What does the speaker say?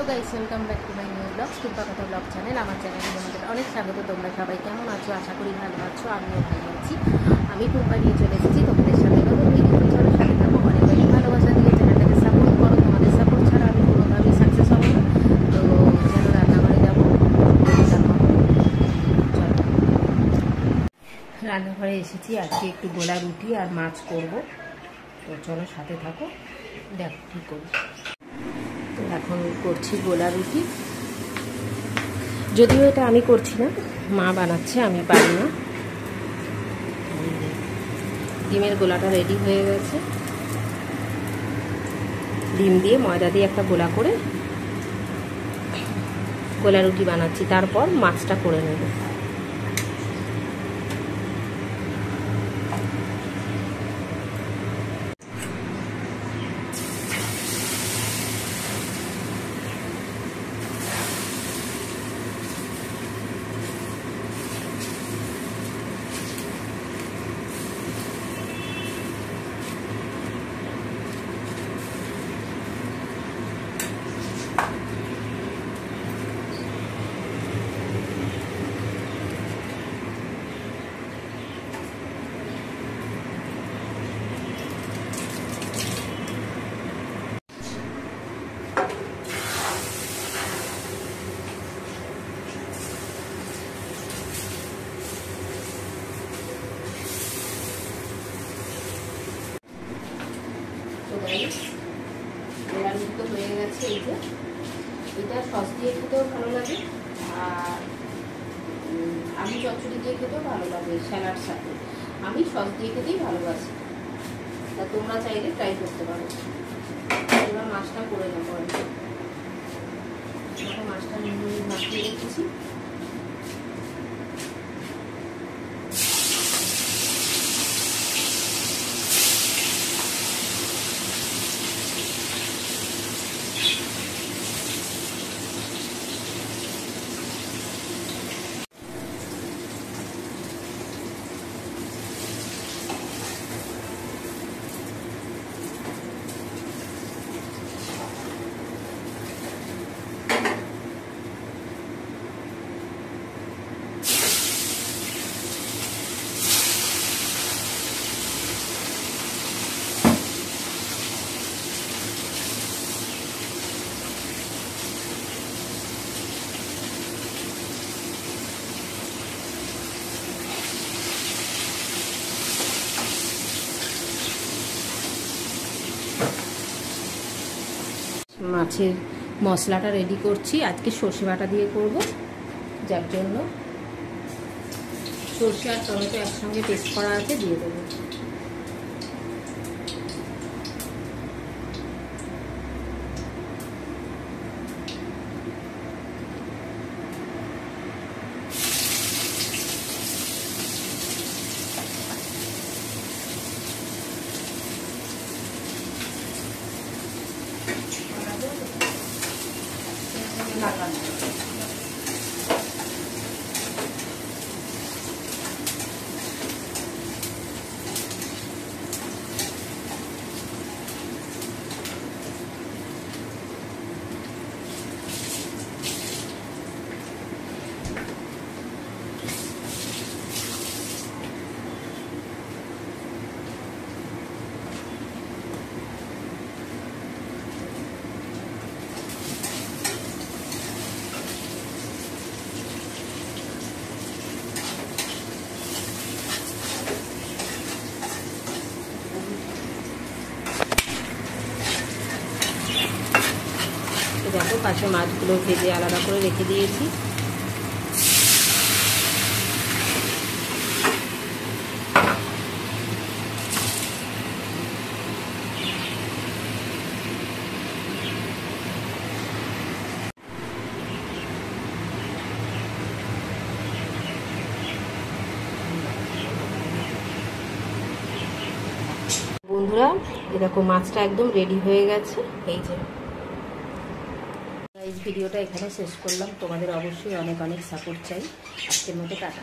Guys, welcome back to my new blog, Tumpa কথা blog channel. আমার চ্যানেলে তোমাদের অনেক স্বাগত। তোমরা সবাই কেমন আছো? আশা করি ভালো আছো। আমিও ভালো আছি। আমি টুম্পা নিয়ে চলে এসেছি তোমাদের সাথে নতুন ভিডিও। চলো সাথে থাকো, অনেক অনেক ভালোবাসা দিয়ে চ্যানেলটাকে সাপোর্ট করো। তোমাদের সাপোর্ট ছাড়া আমি কোনোভাবেই সাকসেস হবো না। তো চলো রান্নাঘরে যাবো। চলো রান্নাঘরে এসেছি। আজকে একটু গোলা রুটি আর মাছ করব। তো চলো সাথে থাকো, দেখো কী করি। তো এখন করছি গোলা রুটি। যদিও এটা আমি করছি না, মা বানাচ্ছে, আমি পারি না। ডিমের গোলাটা রেডি হয়ে গেছে। ডিম দিয়ে ময়দা দিয়ে একটা গোলা করে গোলা রুটি বানাচ্ছি। তারপর মাছটা করে নেব। গোলা রুটি তো হয়ে গেছে। এই যে এটা সস দিয়ে খেতেও ভালো লাগে, আর আলু চচ্চড়ি দিয়ে খেতেও ভালো লাগে স্যালাড সাথে। আমি সস দিয়ে খেতেই ভালোবাসি, তা তোমরা চাইলে ট্রাই করতে পারো। এবার মাছটা করে নেবো। মাছটা নুন মাখিয়ে রেখেছি। মাছের মশলাটা রেডি করছি। আজকে সর্ষে বাটা দিয়ে করব, যার জন্য সর্ষে আর টমেটো একসঙ্গে পেস্ট করা আছে, দিয়ে দেবো। দেখো পাশে মাছগুলো ভেজে আলাদা করে রেখে দিয়েছি। বন্ধুরা, এরকম মাছটা একদম রেডি হয়ে গেছে। এই যে ভিডিওটা এখানে শেষ করলাম। তোমাদের অবশ্যই অনেক অনেক সাপোর্ট চাই। আজকের মতো টাটা।